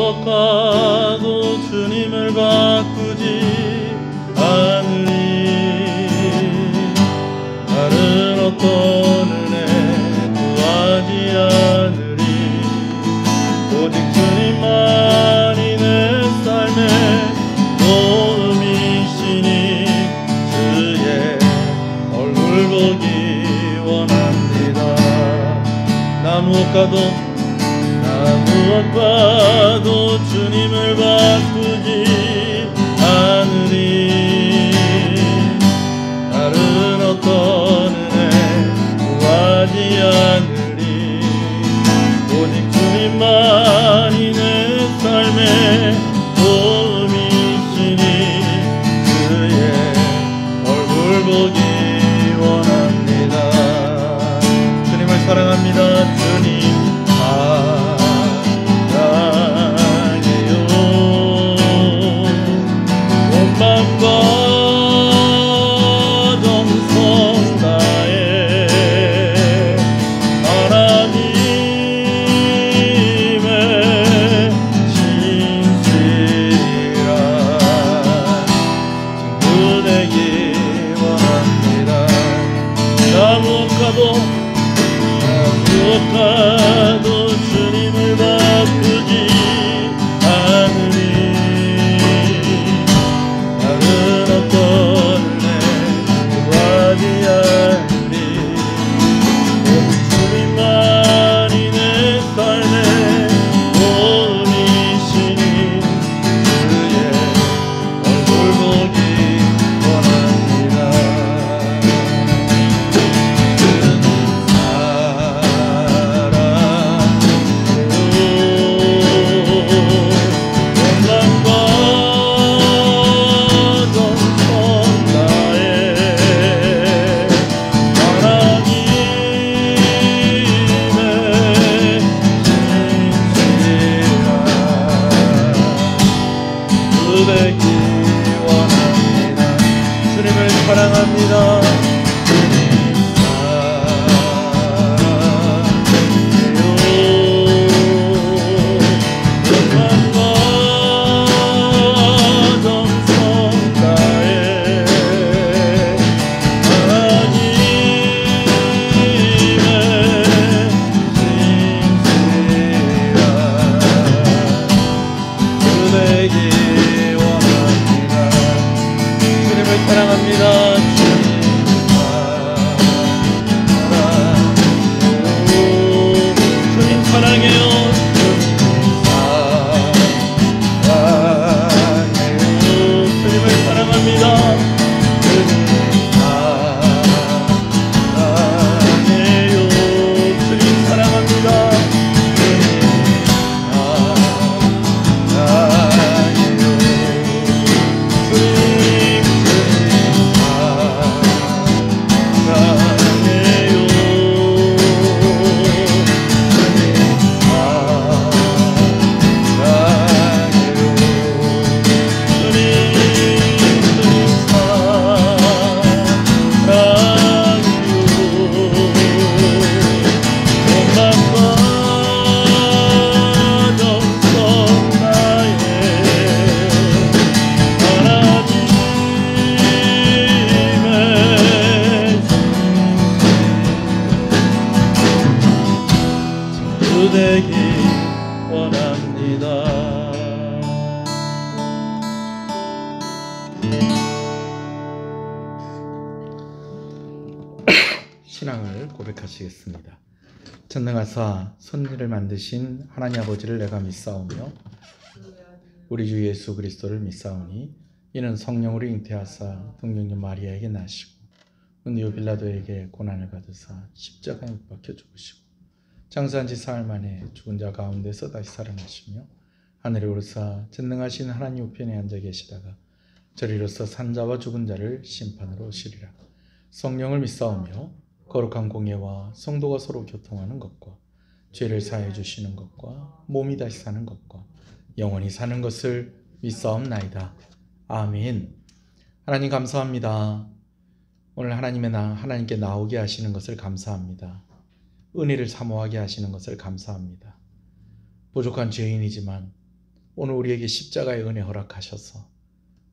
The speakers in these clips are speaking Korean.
무엇과도 주님을 바꾸지 않으리. 다른 어떤 은혜 구하지 않으리. 오직 주님만이 내 삶의 도움이시니 주의 얼굴 보기 원합니다. 나 무엇과도 주님을 바꾸지 않으리. 다른 어떤 은혜 구하지 않으리. 오직 주님만이 내 삶의 도움이시니 주의 얼굴 보기 원합니다. 주님을 사랑합니다. 주님 무엇과도 주님을 바꾸지 않으리. 다른 어떤 은혜 구하지 않으리. 오직 주님만이 내 삶의 도움이시니 주의 얼굴 보기 원합니다. 사랑합니다. 되기 원합니다. 신앙을 고백하시겠습니다. 전능하사 선지를 만드신 하나님 아버지를 내가 믿사오며 우리 주 예수 그리스도를 믿사오니 이는 성령으로 잉태하사 동정녀 마리아에게 나시고 은요 빌라도에게 고난을 받으사 십자가에 못 박혀 죽으시고 장사한 지 사흘 만에 죽은 자 가운데서 다시 살아나시며 하늘에 오르사 전능하신 하나님 우편에 앉아 계시다가 저리로서 산 자와 죽은 자를 심판으로 오시리라. 성령을 믿사오며 거룩한 공예와 성도가 서로 교통하는 것과 죄를 사해 주시는 것과 몸이 다시 사는 것과 영원히 사는 것을 믿사옵나이다. 아멘. 하나님 감사합니다. 오늘 하나님께 나오게 하시는 것을 감사합니다. 은혜를 사모하게 하시는 것을 감사합니다. 부족한 죄인이지만 오늘 우리에게 십자가의 은혜 허락하셔서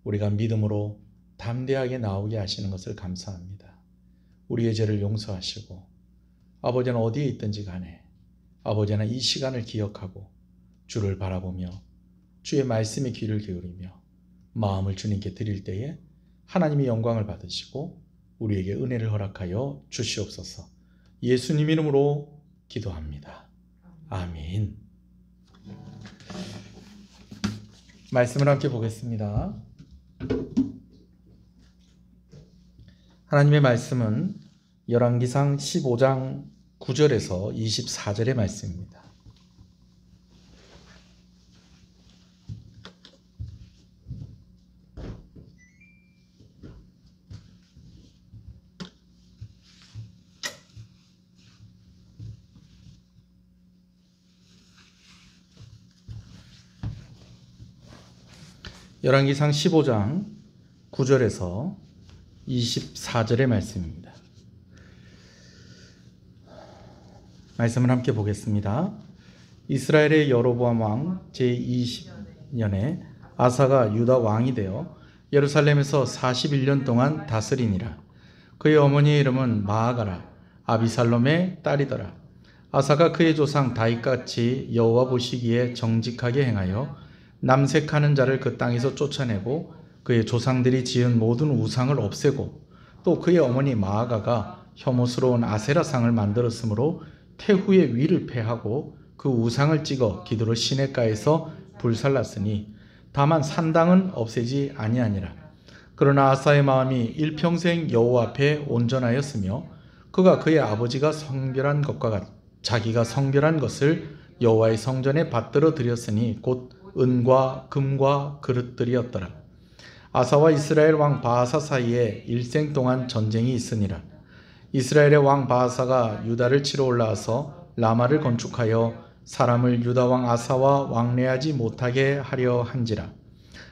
우리가 믿음으로 담대하게 나오게 하시는 것을 감사합니다. 우리의 죄를 용서하시고 아버지는 어디에 있든지 간에 아버지는 이 시간을 기억하고 주를 바라보며 주의 말씀에 귀를 기울이며 마음을 주님께 드릴 때에 하나님이 영광을 받으시고 우리에게 은혜를 허락하여 주시옵소서. 예수님 이름으로 기도합니다. 아멘. 말씀을 함께 보겠습니다. 하나님의 말씀은 열왕기상 15장 9절에서 24절의 말씀입니다. 열왕기상 15장 9절에서 24절의 말씀입니다. 말씀을 함께 보겠습니다. 이스라엘의 여로보암 왕 제20년에 아사가 유다 왕이 되어 예루살렘에서 41년 동안 다스리니라. 그의 어머니의 이름은 마아가라 아비살롬의 딸이더라. 아사가 그의 조상 다윗같이 여호와 보시기에 정직하게 행하여 남색하는 자를 그 땅에서 쫓아내고 그의 조상들이 지은 모든 우상을 없애고 또 그의 어머니 마아가가 혐오스러운 아세라상을 만들었으므로 태후의 위를 패하고 그 우상을 찍어 기드로 시냇가에서 불살랐으니 다만 산당은 없애지 아니하니라. 그러나 아사의 마음이 일평생 여호와 앞에 온전하였으며 그가 그의 아버지가 성별한 것과 자기가 성별한 것을 여호와의 성전에 받들어 드렸으니 곧 은과 금과 그릇들이었더라. 아사와 이스라엘 왕 바아사 사이에 일생 동안 전쟁이 있으니라. 이스라엘의 왕 바아사가 유다를 치러 올라와서 라마를 건축하여 사람을 유다 왕 아사와 왕래하지 못하게 하려 한지라.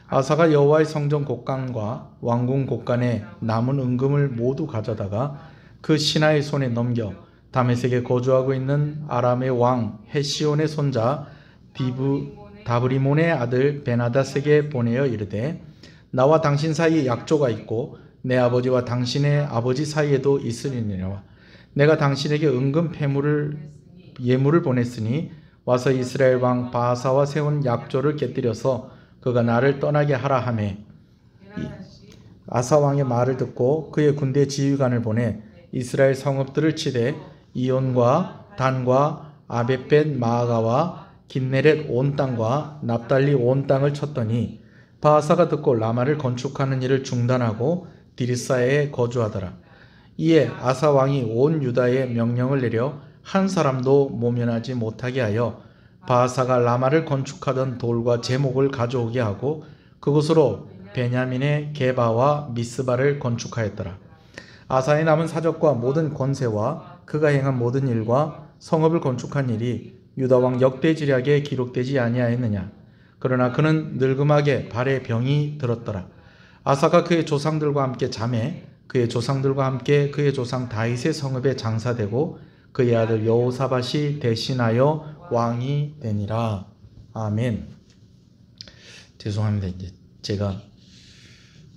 아사가 여호와의 성전 곳간과 왕궁 곳간에 남은 은금을 모두 가져다가 그 신하의 손에 넘겨 다메섹에 거주하고 있는 아람의 왕 헤시온의 손자 다브리몬의 아들 베나다스에게 보내어 이르되 나와 당신 사이에 약조가 있고 내 아버지와 당신의 아버지 사이에도 있으리니라. 내가 당신에게 은금 예물을 보냈으니 와서 이스라엘 왕 바아사와 세운 약조를 깨뜨려서 그가 나를 떠나게 하라 하매 아사 왕의 말을 듣고 그의 군대 지휘관을 보내 이스라엘 성읍들을 치되 이온과 단과 아벳벳 마아가와 긴네렛 온 땅과 납달리 온 땅을 쳤더니 바아사가 듣고 라마를 건축하는 일을 중단하고 디르사에 거주하더라. 이에 아사 왕이 온 유다에 명령을 내려 한 사람도 모면하지 못하게 하여 바아사가 라마를 건축하던 돌과 제목을 가져오게 하고 그곳으로 베냐민의 게바와 미스바를 건축하였더라. 아사의 남은 사적과 모든 권세와 그가 행한 모든 일과 성읍을 건축한 일이 유다 왕 역대지략에 기록되지 아니하였느냐. 그러나 그는 늙음하게 발에 병이 들었더라. 아사가 그의 조상들과 함께 잠에 그의 조상들과 함께 그의 조상 다윗의 성읍에 장사되고 그의 아들 여호사밧이 대신하여 왕이 되니라. 아멘. 죄송합니다. 이제 제가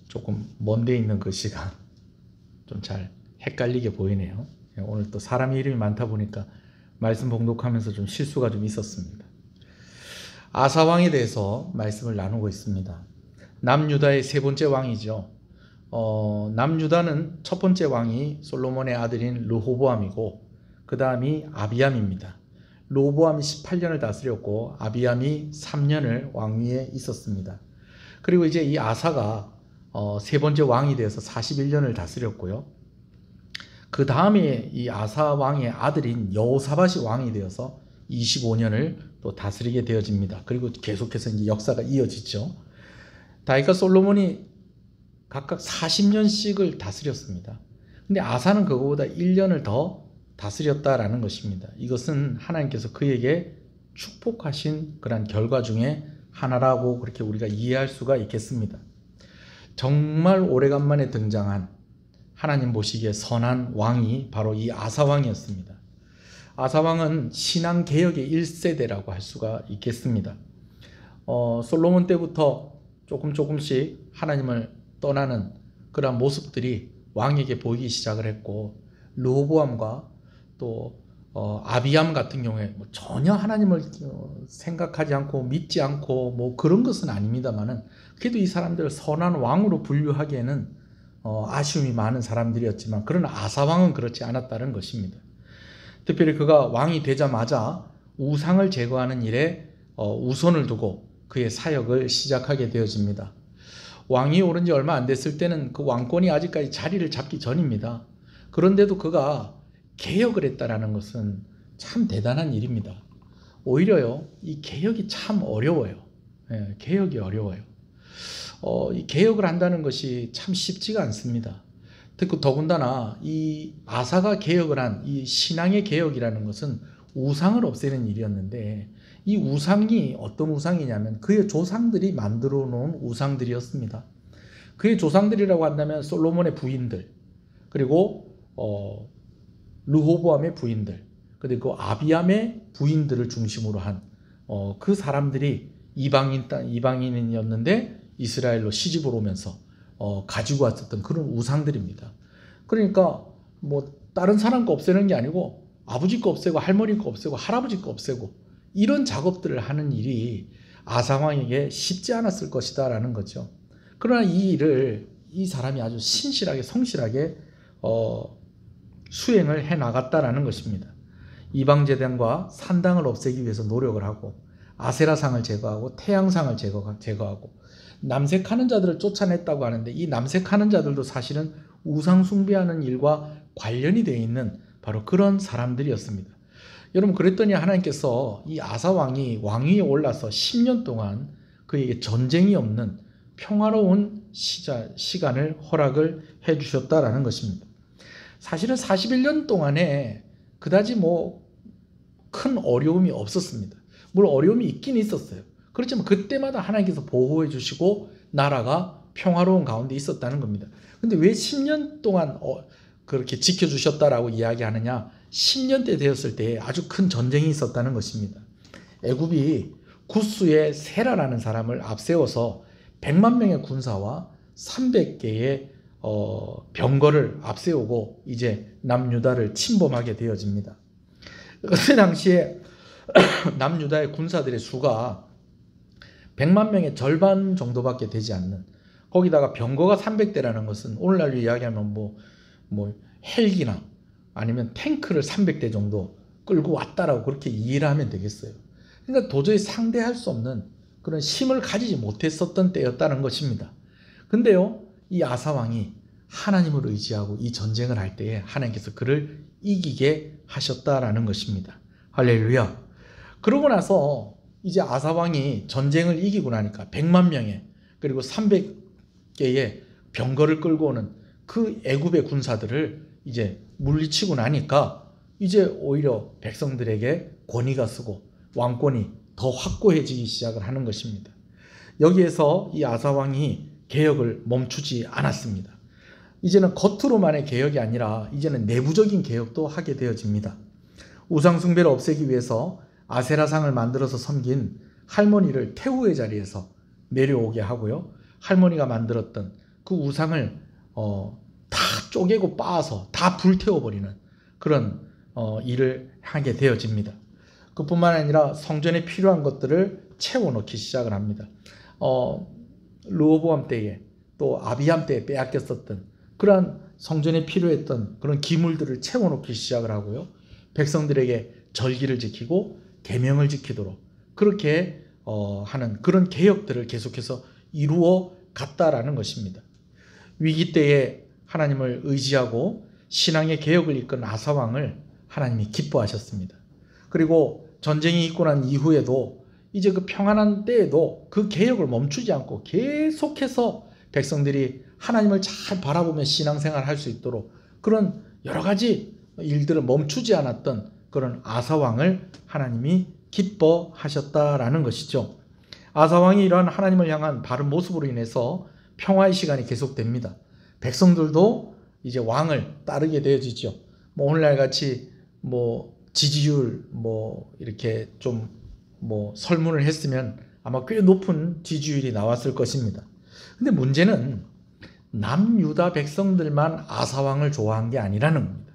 조금 먼데 있는 글씨가 좀 잘 헷갈리게 보이네요. 오늘 또 사람 이름이 많다 보니까 말씀 봉독하면서 좀 실수가 좀 있었습니다. 아사 왕에 대해서 말씀을 나누고 있습니다. 남유다의 세 번째 왕이죠. 남유다는 첫 번째 왕이 솔로몬의 아들인 르호보암이고 그 다음이 아비암입니다. 르호보암이 18년을 다스렸고 아비암이 3년을 왕위에 있었습니다. 그리고 이제 이 아사가 세 번째 왕이 되어서 41년을 다스렸고요. 그 다음에 이 아사 왕의 아들인 여호사밧이 왕이 되어서 25년을 또 다스리게 되어집니다. 그리고 계속해서 이제 역사가 이어지죠. 다윗과 솔로몬이 각각 40년씩을 다스렸습니다. 근데 아사는 그거보다 1년을 더 다스렸다라는 것입니다. 이것은 하나님께서 그에게 축복하신 그런 결과 중에 하나라고 그렇게 우리가 이해할 수가 있겠습니다. 정말 오래간만에 등장한 하나님 보시기에 선한 왕이 바로 이 아사 왕이었습니다. 아사 왕은 신앙개혁의 1세대라고 할 수가 있겠습니다. 솔로몬 때부터 조금씩 하나님을 떠나는 그런 모습들이 왕에게 보이기 시작을 했고, 르호보암과 또 아비암 같은 경우에 전혀 하나님을 생각하지 않고 믿지 않고 뭐 그런 것은 아닙니다만은, 그래도 이 사람들을 선한 왕으로 분류하기에는 아쉬움이 많은 사람들이었지만, 그러나 아사 왕은 그렇지 않았다는 것입니다. 특별히 그가 왕이 되자마자 우상을 제거하는 일에 우선을 두고 그의 사역을 시작하게 되어집니다. 왕이 오른 지 얼마 안 됐을 때는 그 왕권이 아직까지 자리를 잡기 전입니다. 그런데도 그가 개혁을 했다라는 것은 참 대단한 일입니다. 오히려요, 이 개혁이 참 어려워요. 개혁이 어려워요. 이 개혁을 한다는 것이 참 쉽지가 않습니다. 특히 더군다나 이 아사가 개혁을 한 이 신앙의 개혁이라는 것은 우상을 없애는 일이었는데, 이 우상이 어떤 우상이냐면 그의 조상들이 만들어 놓은 우상들이었습니다. 그의 조상들이라고 한다면 솔로몬의 부인들, 그리고 르호보암의 부인들, 그리고 아비암의 부인들을 중심으로 한 그 사람들이 이방인이었는데 이스라엘로 시집을 오면서 가지고 왔었던 그런 우상들입니다. 그러니까 뭐 다른 사람 거 없애는 게 아니고 아버지 거 없애고 할머니 거 없애고 할아버지 거 없애고 이런 작업들을 하는 일이 아사 왕에게 쉽지 않았을 것이다 라는 거죠. 그러나 이 일을 이 사람이 아주 신실하게 성실하게 수행을 해 나갔다라는 것입니다. 이방제단과 산당을 없애기 위해서 노력을 하고, 아세라상을 제거하고 태양상을 제거하고 남색하는 자들을 쫓아냈다고 하는데, 이 남색하는 자들도 사실은 우상 숭배하는 일과 관련이 되어 있는 바로 그런 사람들이었습니다. 여러분, 그랬더니 하나님께서 이 아사 왕이 왕위에 올라서 10년 동안 그에게 전쟁이 없는 평화로운 시간을 허락을 해 주셨다라는 것입니다. 사실은 41년 동안에 그다지 뭐 큰 어려움이 없었습니다. 물론 어려움이 있긴 있었어요. 그렇지만 그때마다 하나님께서 보호해 주시고 나라가 평화로운 가운데 있었다는 겁니다. 근데 왜 10년 동안 그렇게 지켜주셨다라고 이야기하느냐? 10년 때 되었을 때 아주 큰 전쟁이 있었다는 것입니다. 애굽이 구스의 세라라는 사람을 앞세워서 100만 명의 군사와 300개의 병거를 앞세우고 이제 남유다를 침범하게 되어집니다. 그때 당시에 남유다의 군사들의 수가 100만 명의 절반 정도밖에 되지 않는, 거기다가 병거가 300대라는 것은 오늘날로 이야기하면 뭐 헬기나 아니면 탱크를 300대 정도 끌고 왔다라고 그렇게 이해를 하면 되겠어요. 그러니까 도저히 상대할 수 없는 그런 힘을 가지지 못했었던 때였다는 것입니다. 근데요, 이 아사 왕이 하나님을 의지하고 이 전쟁을 할 때에 하나님께서 그를 이기게 하셨다라는 것입니다. 할렐루야. 그러고 나서 이제 아사 왕이 전쟁을 이기고 나니까 100만 명의 그리고 300개의 병거를 끌고 오는 그 애굽의 군사들을 이제 물리치고 나니까 이제 오히려 백성들에게 권위가 서고 왕권이 더 확고해지기 시작을 하는 것입니다. 여기에서 이 아사 왕이 개혁을 멈추지 않았습니다. 이제는 겉으로만의 개혁이 아니라 이제는 내부적인 개혁도 하게 되어집니다. 우상 숭배를 없애기 위해서 아세라상을 만들어서 섬긴 할머니를 태우의 자리에서 내려오게 하고요. 할머니가 만들었던 그 우상을 다 쪼개고 빻아서 다 불태워버리는 그런 일을 하게 되어집니다. 그뿐만 아니라 성전에 필요한 것들을 채워넣기 시작을 합니다. 르호보암 때에 또 아비암 때에 빼앗겼었던 그러한 성전에 필요했던 그런 기물들을 채워놓기 시작을 하고요. 백성들에게 절기를 지키고 계명을 지키도록 그렇게 하는 그런 개혁들을 계속해서 이루어 갔다라는 것입니다. 위기 때에 하나님을 의지하고 신앙의 개혁을 이끈 아사 왕을 하나님이 기뻐하셨습니다. 그리고 전쟁이 있고 난 이후에도 이제 그 평안한 때에도 그 개혁을 멈추지 않고 계속해서 백성들이 하나님을 잘 바라보며 신앙생활을 할 수 있도록 그런 여러 가지 일들을 멈추지 않았던 그런 아사 왕을 하나님이 기뻐하셨다라는 것이죠. 아사 왕이 이러한 하나님을 향한 바른 모습으로 인해서 평화의 시간이 계속됩니다. 백성들도 이제 왕을 따르게 되어지죠. 뭐 오늘날 같이 뭐 지지율 뭐 이렇게 좀 뭐 설문을 했으면 아마 꽤 높은 지지율이 나왔을 것입니다. 근데 문제는 남유다 백성들만 아사왕을 좋아한 게 아니라는 겁니다.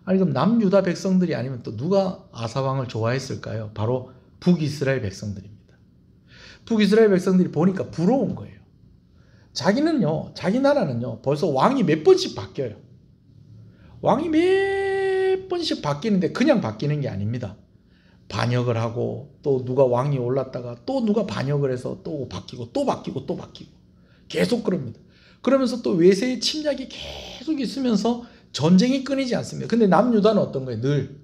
아니 그럼 남유다 백성들이 아니면 또 누가 아사왕을 좋아했을까요? 바로 북이스라엘 백성들입니다. 북이스라엘 백성들이 보니까 부러운 거예요. 자기는요, 자기 나라는요, 벌써 왕이 몇 번씩 바뀌어요. 왕이 몇 번씩 바뀌는데 그냥 바뀌는 게 아닙니다. 반역을 하고 또 누가 왕이 올랐다가 또 누가 반역을 해서 또 바뀌고 또 바뀌고 또 바뀌고 계속 그럽니다. 그러면서 또 외세의 침략이 계속 있으면서 전쟁이 끊이지 않습니다. 근데 남유다는 어떤 거예요? 늘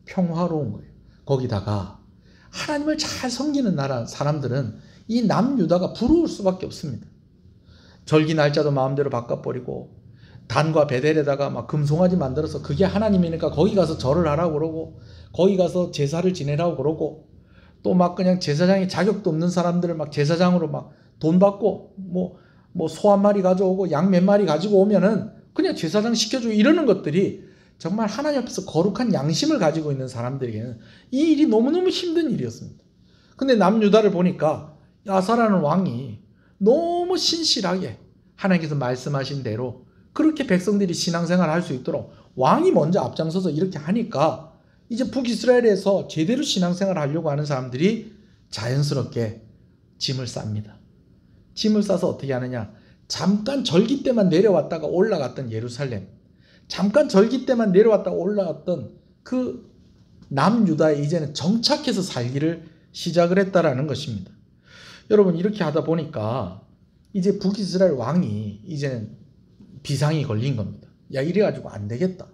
평화로운 거예요. 거기다가 하나님을 잘 섬기는 나라 사람들은 이 남유다가 부러울 수밖에 없습니다. 절기 날짜도 마음대로 바꿔버리고 단과 베델에다가 막 금송아지 만들어서 그게 하나님이니까 거기 가서 절을 하라고 그러고 거기 가서 제사를 지내라고 그러고 또 막 그냥 제사장이 자격도 없는 사람들을 막 제사장으로 막 돈 받고 뭐 소 한 마리 가져오고 양 몇 마리 가지고 오면은 그냥 제사장 시켜주고 이러는 것들이 정말 하나님 앞에서 거룩한 양심을 가지고 있는 사람들에게는 이 일이 너무너무 힘든 일이었습니다. 근데 남유다를 보니까 아사라는 왕이 너무 신실하게 하나님께서 말씀하신 대로 그렇게 백성들이 신앙생활을 할 수 있도록 왕이 먼저 앞장서서 이렇게 하니까 이제 북이스라엘에서 제대로 신앙생활을 하려고 하는 사람들이 자연스럽게 짐을 쌉니다. 짐을 싸서 어떻게 하느냐? 잠깐 절기 때만 내려왔다가 올라갔던 예루살렘, 잠깐 절기 때만 내려왔다가 올라갔던 그 남유다에 이제는 정착해서 살기를 시작을 했다라는 것입니다. 여러분 이렇게 하다 보니까 이제 북이스라엘 왕이 이제는 비상이 걸린 겁니다. 야 이래가지고 안 되겠다.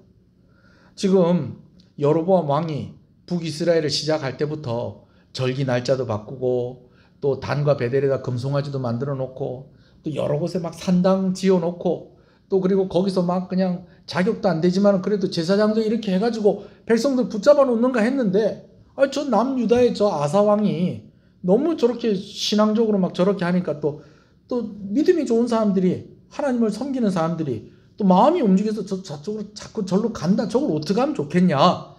지금 여로보암 왕이 북이스라엘을 시작할 때부터 절기 날짜도 바꾸고 또 단과 베델에다 금송아지도 만들어 놓고 또 여러 곳에 막 산당 지어 놓고 또 그리고 거기서 막 그냥 자격도 안 되지만 그래도 제사장도 이렇게 해가지고 백성들 붙잡아 놓는가 했는데 저 남유다의 저 아사 왕이 너무 저렇게 신앙적으로 막 저렇게 하니까 또 믿음이 좋은 사람들이 하나님을 섬기는 사람들이 또 마음이 움직여서 저쪽으로 자꾸 절로 간다. 저걸 어떻게 하면 좋겠냐.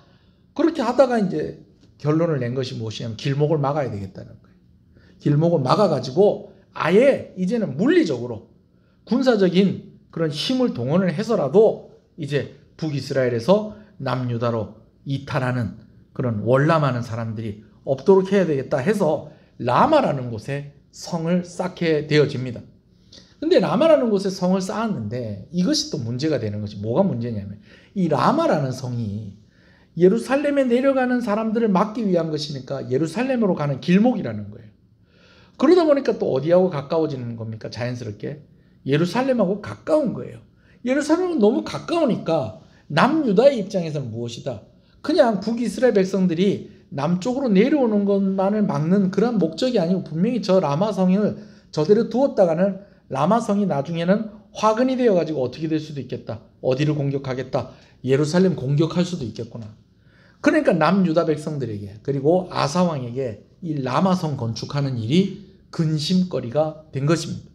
그렇게 하다가 이제 결론을 낸 것이 무엇이냐면 길목을 막아야 되겠다는 거예요. 길목을 막아가지고 아예 이제는 물리적으로 군사적인 그런 힘을 동원을 해서라도 이제 북이스라엘에서 남유다로 이탈하는 그런 월남하는 사람들이 없도록 해야 되겠다 해서 라마라는 곳에 성을 쌓게 되어집니다. 근데 라마라는 곳에 성을 쌓았는데 이것이 또 문제가 되는 것이 뭐가 문제냐면 이 라마라는 성이 예루살렘에 내려가는 사람들을 막기 위한 것이니까 예루살렘으로 가는 길목이라는 거예요. 그러다 보니까 또 어디하고 가까워지는 겁니까? 자연스럽게 예루살렘하고 가까운 거예요. 예루살렘은 너무 가까우니까 남유다의 입장에서는 무엇이다? 그냥 북이스라엘 백성들이 남쪽으로 내려오는 것만을 막는 그런 목적이 아니고 분명히 저 라마성을 저대로 두었다가는 라마성이 나중에는 화근이 되어가지고 어떻게 될 수도 있겠다. 어디를 공격하겠다. 예루살렘 공격할 수도 있겠구나. 그러니까 남유다 백성들에게 그리고 아사왕에게 이 라마성 건축하는 일이 근심거리가 된 것입니다.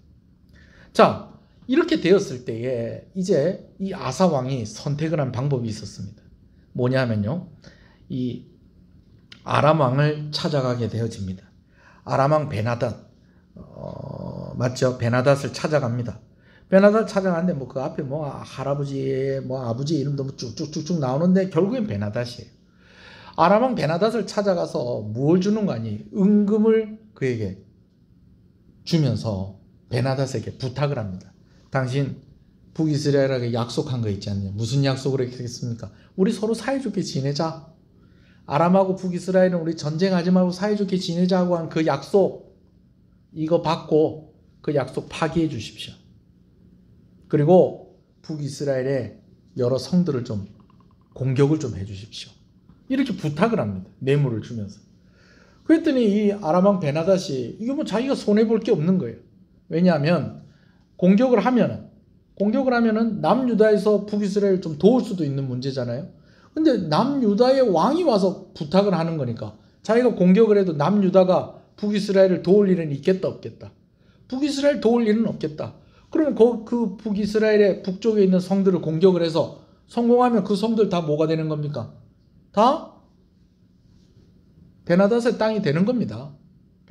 자, 이렇게 되었을 때에 이제 이 아사왕이 선택을 한 방법이 있었습니다. 뭐냐면요. 이 아람왕을 찾아가게 되어집니다. 아람왕 베나닷, 맞죠? 베나닷을 찾아갑니다. 베나닷 찾아가는데 뭐 그 앞에 뭐 할아버지, 뭐 아버지 이름도 뭐 쭉쭉쭉쭉 나오는데 결국엔 베나닷이에요. 아람왕 베나닷을 찾아가서 뭘 주는 거 아니? 은금을 그에게 주면서 베나닷에게 부탁을 합니다. 당신 북이스라엘에게 약속한 거 있지 않냐? 무슨 약속을 했겠습니까? 우리 서로 사이좋게 지내자. 아람하고 북이스라엘은 우리 전쟁하지 말고 사이좋게 지내자고 한 그 약속 이거 받고 그 약속 파기해 주십시오. 그리고 북이스라엘의 여러 성들을 좀 공격을 좀 해 주십시오. 이렇게 부탁을 합니다. 뇌물을 주면서. 그랬더니 이 아람왕 베나닷이 이거 뭐 자기가 손해볼 게 없는 거예요. 왜냐하면 공격을 하면은 남유다에서 북이스라엘을 좀 도울 수도 있는 문제잖아요. 근데 남유다의 왕이 와서 부탁을 하는 거니까 자기가 공격을 해도 남유다가 북이스라엘을 도울 일은 있겠다 없겠다. 북이스라엘 도울 일은 없겠다. 그러면 그 북이스라엘의 북쪽에 있는 성들을 공격을 해서 성공하면 그 성들 다 뭐가 되는 겁니까? 다 베나닷의 땅이 되는 겁니다.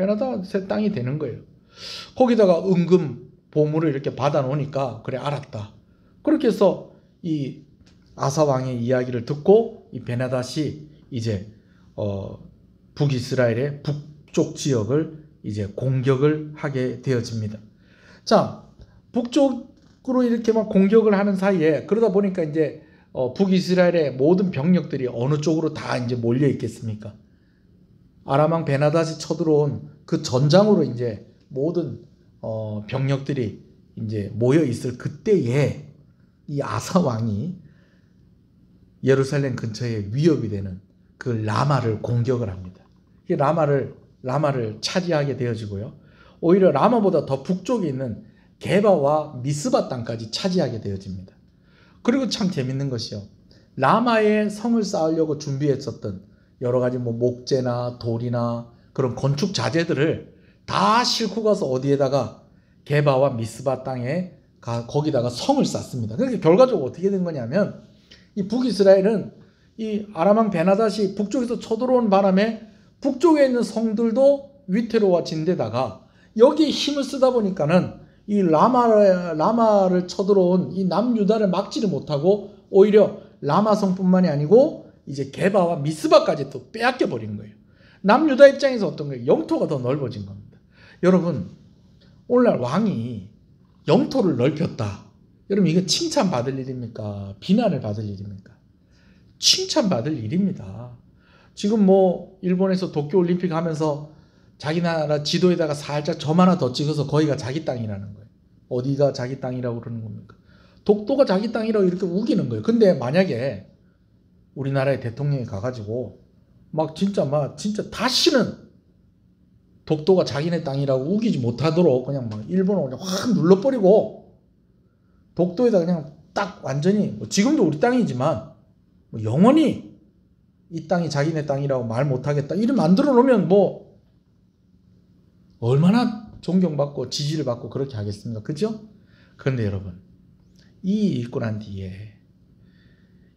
베나다세 땅이 되는 거예요. 거기다가 은금 보물을 이렇게 받아 놓으니까 그래 알았다. 그렇게 해서 이 아사 왕의 이야기를 듣고 이 베나닷이 이제 북이스라엘의 북쪽 지역을 이제 공격을 하게 되어집니다. 자, 북쪽으로 이렇게 막 공격을 하는 사이에 그러다 보니까 이제 북이스라엘의 모든 병력들이 어느 쪽으로 다 이제 몰려 있겠습니까? 아람 왕 베나닷이 쳐들어온 그 전장으로 이제 모든 병력들이 이제 모여 있을 그때에 이 아사 왕이 예루살렘 근처에 위협이 되는 그 라마를 공격을 합니다. 이 라마를 차지하게 되어지고요. 오히려 라마보다 더 북쪽에 있는 게바와 미스바 땅까지 차지하게 되어집니다. 그리고 참 재밌는 것이요. 라마에 성을 쌓으려고 준비했었던 여러 가지 뭐 목재나 돌이나 그런 건축 자재들을 다 싣고 가서 어디에다가 게바와 미스바 땅에 거기다가 성을 쌓습니다. 그러니까 결과적으로 어떻게 된 거냐면 이 북이스라엘은 이 아람 왕 베나닷이 북쪽에서 쳐들어온 바람에 북쪽에 있는 성들도 위태로워진 데다가 여기에 힘을 쓰다 보니까는 이 라마를 쳐들어온 이 남유다를 막지를 못하고 오히려 라마성뿐만이 아니고 이제 게바와 미스바까지 또 빼앗겨 버린 거예요. 남유다 입장에서 어떤 거예요? 영토가 더 넓어진 겁니다. 여러분, 오늘날 왕이 영토를 넓혔다. 여러분, 이거 칭찬받을 일입니까? 비난을 받을 일입니까? 칭찬받을 일입니다. 지금 뭐 일본에서 도쿄올림픽 하면서 자기 나라 지도에다가 살짝 점 하나 더 찍어서 거기가 자기 땅이라는 거예요. 어디가 자기 땅이라고 그러는 겁니까? 독도가 자기 땅이라고 이렇게 우기는 거예요. 근데 만약에 우리나라의 대통령이 가가지고 막 진짜 다시는 독도가 자기네 땅이라고 우기지 못하도록 그냥 막 일본을 그냥 확 눌러버리고 독도에다 그냥 딱 완전히 뭐 지금도 우리 땅이지만 뭐 영원히 이 땅이 자기네 땅이라고 말 못하겠다 이를 만들어 놓으면 뭐 얼마나 존경받고 지지를 받고 그렇게 하겠습니까? 그죠? 그런데 여러분, 이 읽고 난 뒤에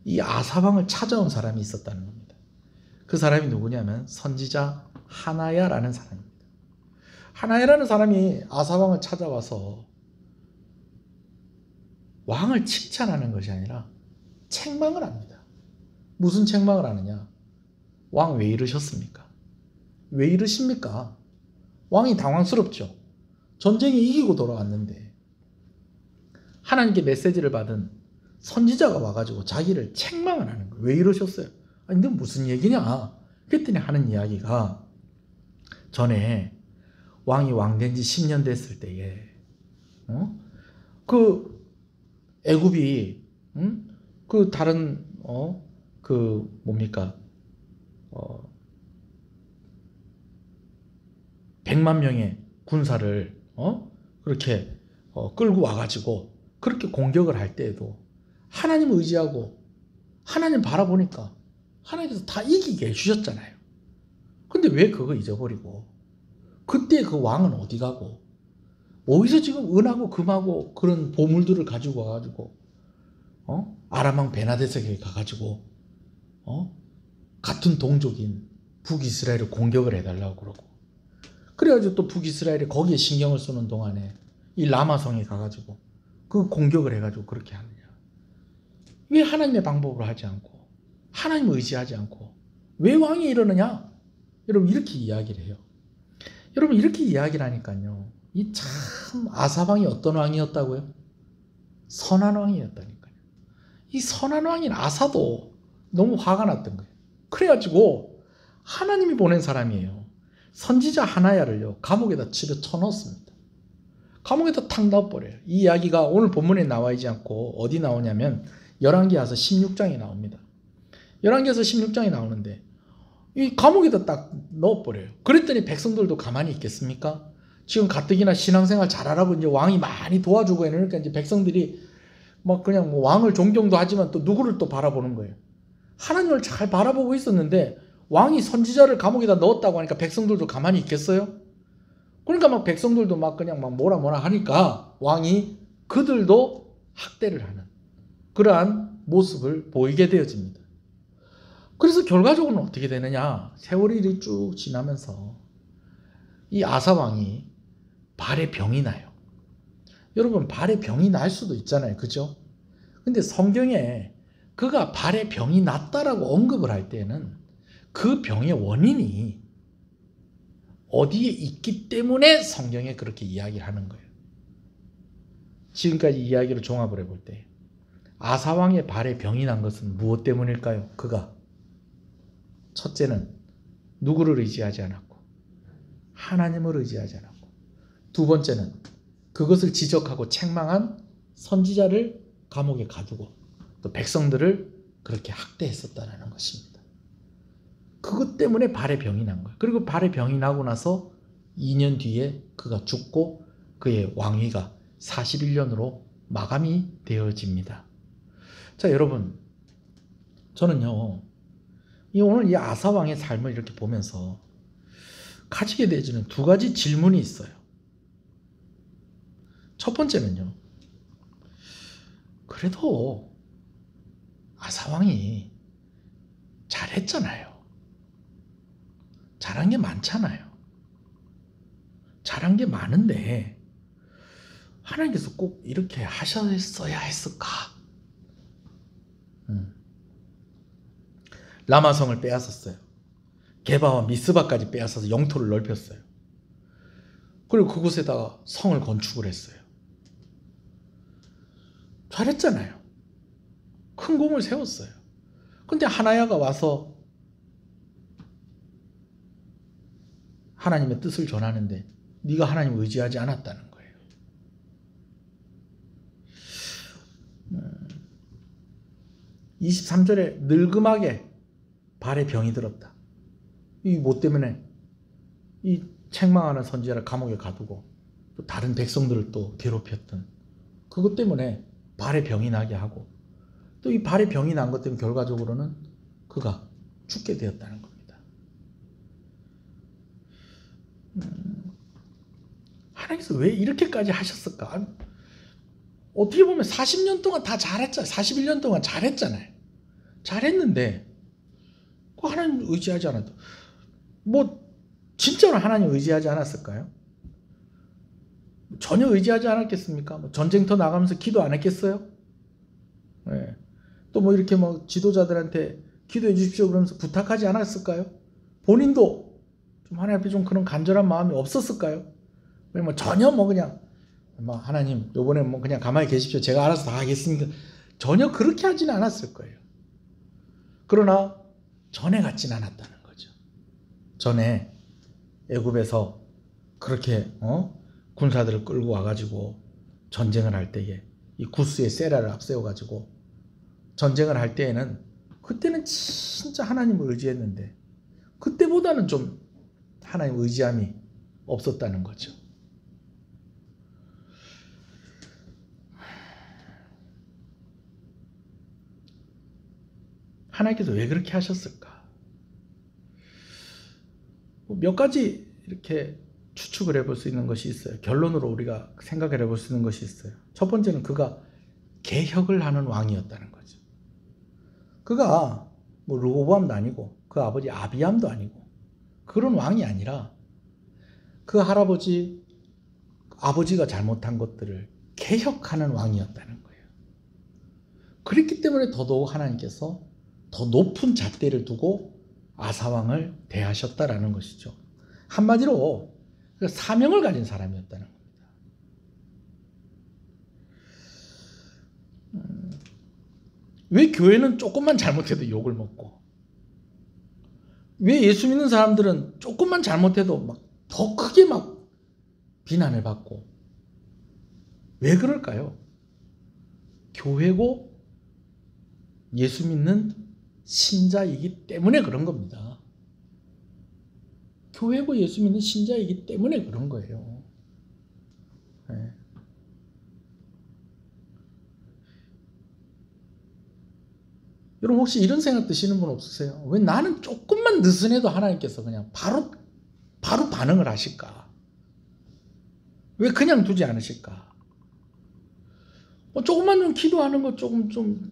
이 아사왕을 찾아온 사람이 있었다는 겁니다. 그 사람이 누구냐면 선지자 하나야라는 사람입니다. 하나야라는 사람이 아사왕을 찾아와서 왕을 칭찬하는 것이 아니라 책망을 합니다. 무슨 책망을 하느냐? 왕 왜 이러셨습니까? 왜 이러십니까? 왕이 당황스럽죠. 전쟁이 이기고 돌아왔는데 하나님께 메시지를 받은 선지자가 와가지고 자기를 책망을 하는 거예요. 왜 이러셨어요? 아니 근데 무슨 얘기냐? 그랬더니 하는 이야기가 전에 왕이 왕된 지 10년 됐을 때에 그 애굽이 그 다른 그 뭡니까 100만 명의 군사를 그렇게 끌고 와가지고 그렇게 공격을 할 때에도 하나님을 의지하고 하나님 바라보니까 하나님께서 다 이기게 해주셨잖아요. 근데 왜 그거 잊어버리고 그때 그 왕은 어디 가고 어디서 지금 은하고 금하고 그런 보물들을 가지고 와가지고 아람 왕 베나닷에게 가가지고 같은 동족인 북이스라엘을 공격을 해달라고 그러고 그래가지고 또 북이스라엘이 거기에 신경을 쓰는 동안에 이 라마성에 가가지고 그 공격을 해가지고 그렇게 하느냐? 왜 하나님의 방법으로 하지 않고 하나님을 의지하지 않고 왜 왕이 이러느냐? 여러분 이렇게 이야기를 해요. 여러분 이렇게 이야기를 하니까요. 이 참 아사왕이 어떤 왕이었다고요? 선한 왕이었다니까요. 이 선한 왕인 아사도 너무 화가 났던 거예요. 그래가지고 하나님이 보낸 사람이에요. 선지자 하나야를요 감옥에다 집에 쳐넣었습니다. 감옥에다 탁 넣어버려요. 이 이야기가 오늘 본문에 나와 있지 않고 어디 나오냐면 열왕기하서 16장에 나옵니다. 열왕기하서 16장에 나오는데 이 감옥에다 딱 넣어버려요. 그랬더니 백성들도 가만히 있겠습니까? 지금 가뜩이나 신앙생활 잘하라고 이제 왕이 많이 도와주고 이러니까 이제 백성들이 막 그냥 뭐 왕을 존경도 하지만 또 누구를 또 바라보는 거예요. 하나님을 잘 바라보고 있었는데 왕이 선지자를 감옥에다 넣었다고 하니까 백성들도 가만히 있겠어요? 그러니까 막 백성들도 막 그냥 막 뭐라 하니까 왕이 그들도 학대를 하는 그러한 모습을 보이게 되어집니다. 그래서 결과적으로는 어떻게 되느냐? 세월이 쭉 지나면서 이 아사 왕이 발에 병이 나요. 여러분, 발에 병이 날 수도 있잖아요. 그죠? 근데 성경에 그가 발에 병이 났다라고 언급을 할 때는 그 병의 원인이 어디에 있기 때문에 성경에 그렇게 이야기를 하는 거예요. 지금까지 이야기를 종합을 해볼 때 아사왕의 발에 병이 난 것은 무엇 때문일까요? 그가 첫째는 누구를 의지하지 않았고 하나님을 의지하지 않았고, 두 번째는 그것을 지적하고 책망한 선지자를 감옥에 가두고 또 백성들을 그렇게 학대했었다는 것입니다. 그것 때문에 발에 병이 난 거예요. 그리고 발에 병이 나고 나서 2년 뒤에 그가 죽고 그의 왕위가 41년으로 마감이 되어집니다. 자, 여러분, 저는요, 오늘 이 아사 왕의 삶을 이렇게 보면서 가지게 되어지는 두 가지 질문이 있어요. 첫 번째는요, 그래도 아사 왕이 잘했잖아요. 잘한 게 많잖아요. 잘한 게 많은데 하나님께서 꼭 이렇게 하셨어야 했을까? 라마성을 빼앗았어요. 게바와 미스바까지 빼앗아서 영토를 넓혔어요. 그리고 그곳에다가 성을 건축을 했어요. 잘했잖아요. 큰 공을 세웠어요. 근데 하나야가 와서 하나님의 뜻을 전하는데 네가 하나님을 의지하지 않았다는 거예요. 23절에 늙음하게 발에 병이 들었다. 이 뭐 때문에? 이 책망하는 선지자를 감옥에 가두고 또 다른 백성들을 또 괴롭혔던 그것 때문에 발에 병이 나게 하고, 또 이 발에 병이 난 것 때문에 결과적으로는 그가 죽게 되었다는 겁니다. 하나님께서 왜 이렇게까지 하셨을까? 어떻게 보면 40년 동안 다 잘했잖아요. 41년 동안 잘했잖아요. 잘했는데 하나님 의지하지 않았다. 진짜로 하나님 의지하지 않았을까요? 전혀 의지하지 않았겠습니까? 전쟁터 나가면서 기도 안 했겠어요? 네. 또 이렇게 지도자들한테 기도해 주십시오 그러면서 부탁하지 않았을까요? 본인도 좀 하나님 앞에 좀 그런 간절한 마음이 없었을까요? 전혀 그냥 하나님 요번에 그냥 가만히 계십시오. 제가 알아서 다 하겠습니다. 전혀 그렇게 하지는 않았을 거예요. 그러나 전에 같지는 않았다는 거죠. 전에 애굽에서 그렇게 군사들을 끌고 와가지고 전쟁을 할 때에 이 구스의 세라를 앞세워가지고 전쟁을 할 때에는 그때는 진짜 하나님을 의지했는데 그때보다는 좀 하나님 의지함이 없었다는 거죠. 하나님께서 왜 그렇게 하셨을까? 몇 가지 이렇게 추측을 해볼 수 있는 것이 있어요. 결론으로 우리가 생각을 해볼 수 있는 것이 있어요. 첫 번째는 그가 개혁을 하는 왕이었다는 거죠. 그가 르호보암도 아니고 그 아버지 아비암도 아니고 그런 왕이 아니라 그 아버지가 잘못한 것들을 개혁하는 왕이었다는 거예요. 그렇기 때문에 더더욱 하나님께서 더 높은 잣대를 두고 아사왕을 대하셨다라는 것이죠. 한마디로 사명을 가진 사람이었다는 겁니다. 왜 교회는 조금만 잘못해도 욕을 먹고, 왜 예수 믿는 사람들은 조금만 잘못해도 더 크게 비난을 받고, 왜 그럴까요? 교회고 예수 믿는 신자이기 때문에 그런 겁니다. 교회고 예수 믿는 신자이기 때문에 그런 거예요. 네. 여러분 혹시 이런 생각 드시는 분 없으세요? 왜 나는 조금만 느슨해도 하나님께서 그냥 바로 반응을 하실까? 왜 그냥 두지 않으실까? 조금만 좀 기도하는 거 좀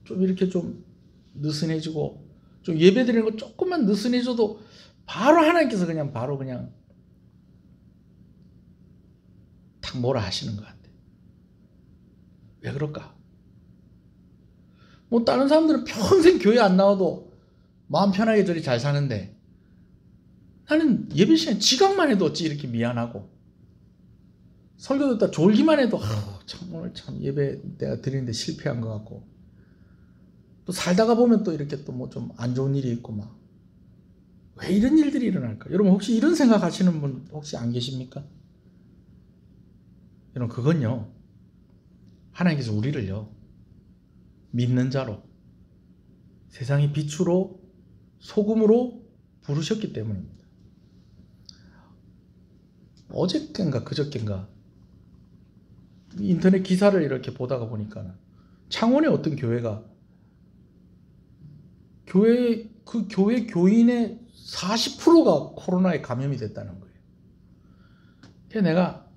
이렇게 좀 느슨해지고, 좀 예배 드리는 거 조금만 느슨해져도 바로 하나님께서 그냥 참 뭐라 하시는 것 같아. 왜 그럴까? 뭐 다른 사람들은 평생 교회 안 나와도 마음 편하게 저리 잘 사는데 나는 예배 시간 지각만 해도 어찌 이렇게 미안하고 설교 듣다 졸기만 해도 참 오늘 참 예배 내가 드리는데 실패한 것 같고 또 살다가 보면 또 이렇게 또 뭐 좀 안 좋은 일이 있고 막 왜 이런 일들이 일어날까? 여러분 혹시 이런 생각하시는 분 혹시 안 계십니까? 여러분 그건요 하나님께서 우리를요 믿는 자로 세상의 빛으로 소금으로 부르셨기 때문입니다. 어저께인가 그저께인가 인터넷 기사를 이렇게 보다가 보니까 창원의 어떤 교회가 그 교회 교인의 40%가 코로나에 감염이 됐다는 거예요. 그래서 내가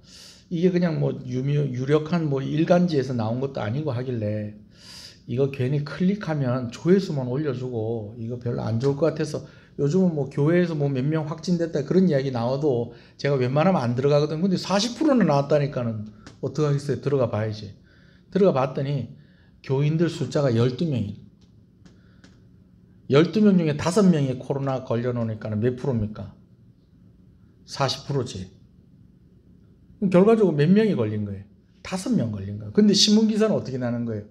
이게 그냥 뭐 유력한 뭐 일간지에서 나온 것도 아니고 하길래 이거 괜히 클릭하면 조회수만 올려주고 이거 별로 안 좋을 것 같아서 요즘은 뭐 교회에서 뭐 몇 명 확진됐다 그런 이야기 나와도 제가 웬만하면 안 들어가거든. 근데 40%는 나왔다니까는 어떡하겠어요. 들어가 봐야지. 들어가 봤더니 교인들 숫자가 12명이 12명 중에 5명이 코로나 걸려놓으니까 몇 프로입니까? 40%지. 결과적으로 몇 명이 걸린 거예요? 5명 걸린 거예요. 근데 신문기사는 어떻게 나는 거예요?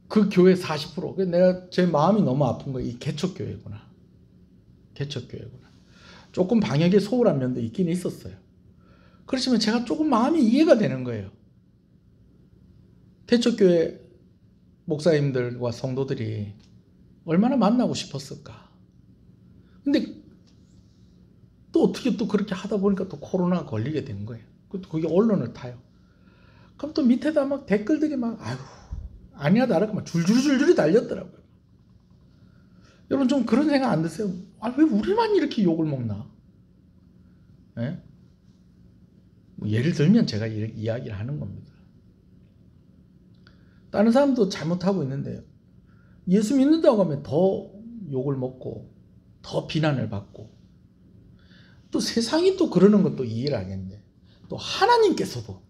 그 교회 40%. 내가 제 마음이 너무 아픈 거예요. 이 개척교회구나. 개척교회구나. 조금 방역에 소홀한 면도 있긴 있었어요. 그렇지만 제가 조금 마음이 이해가 되는 거예요. 개척교회 목사님들과 성도들이 얼마나 만나고 싶었을까. 근데 또 어떻게 또 그렇게 하다 보니까 또 코로나 걸리게 된 거예요. 그게 언론을 타요. 그럼 또 밑에다 막 댓글들이 막 아유 아니야 다를까 막 줄줄이 달렸더라고요. 여러분 좀 그런 생각 안 드세요? 왜 우리만 이렇게 욕을 먹나? 예? 뭐 예를 들면 제가 이야기를 하는 겁니다. 다른 사람도 잘못하고 있는데요. 예수 믿는다고 하면 더 욕을 먹고 더 비난을 받고 또 세상이 또 그러는 것도 이해를 하겠는데 또 하나님께서도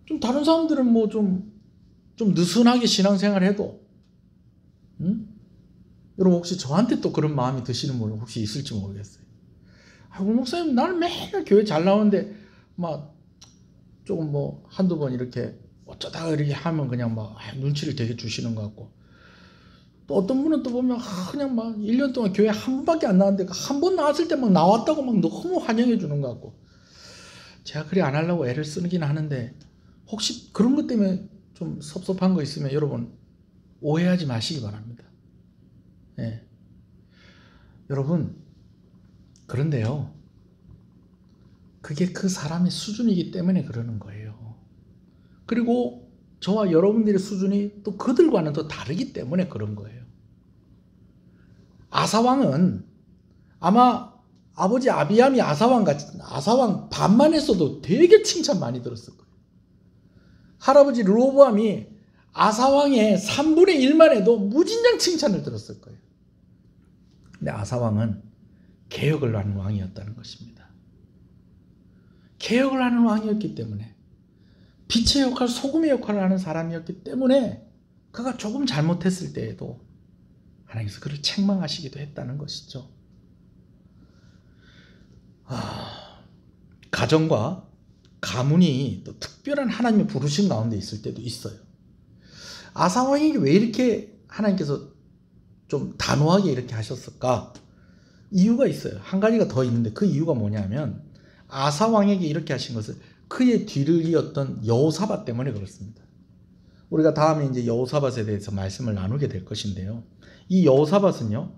좀 다른 사람들은 뭐 좀 느슨하게 신앙생활 해도 여러분 혹시 저한테 또 그런 마음이 드시는 분 혹시 있을지 모르겠어요. 우리 목사님 나는 매일 교회 잘 나오는데 막 조금 뭐 한두 번 이렇게 어쩌다가 이렇게 하면 그냥 막 눈치를 되게 주시는 것 같고 또 어떤 분은 또 보면 그냥 막 1년 동안 교회 한 번밖에 안 나왔는데 한 번 나왔을 때 막 나왔다고 막 너무 환영해 주는 것 같고 제가 그리 안 하려고 애를 쓰긴 하는데 혹시 그런 것 때문에 좀 섭섭한 거 있으면 여러분 오해하지 마시기 바랍니다. 예. 여러분 그런데요 그게 그 사람의 수준이기 때문에 그러는 거예요. 그리고 저와 여러분들의 수준이 또 그들과는 또 다르기 때문에 그런 거예요. 아사왕은 아마 아버지 아비암이 아사왕 반만 했어도 되게 칭찬 많이 들었을 거예요. 할아버지 르호보암이 아사왕의 3분의 1만 해도 무진장 칭찬을 들었을 거예요. 근데 아사왕은 개혁을 하는 왕이었다는 것입니다. 개혁을 하는 왕이었기 때문에 빛의 역할, 소금의 역할을 하는 사람이었기 때문에 그가 조금 잘못했을 때에도 하나님께서 그를 책망하시기도 했다는 것이죠. 가정과 가문이 또 특별한 하나님의 부르심 가운데 있을 때도 있어요. 아사왕에게 왜 이렇게 하나님께서 좀 단호하게 이렇게 하셨을까? 이유가 있어요. 한 가지가 더 있는데 그 이유가 뭐냐면 아사왕에게 이렇게 하신 것은 그의 뒤를 이었던 여호사밧 때문에 그렇습니다. 우리가 다음에 이제 여호사밧에 대해서 말씀을 나누게 될 것인데요. 이 여호사밧은요,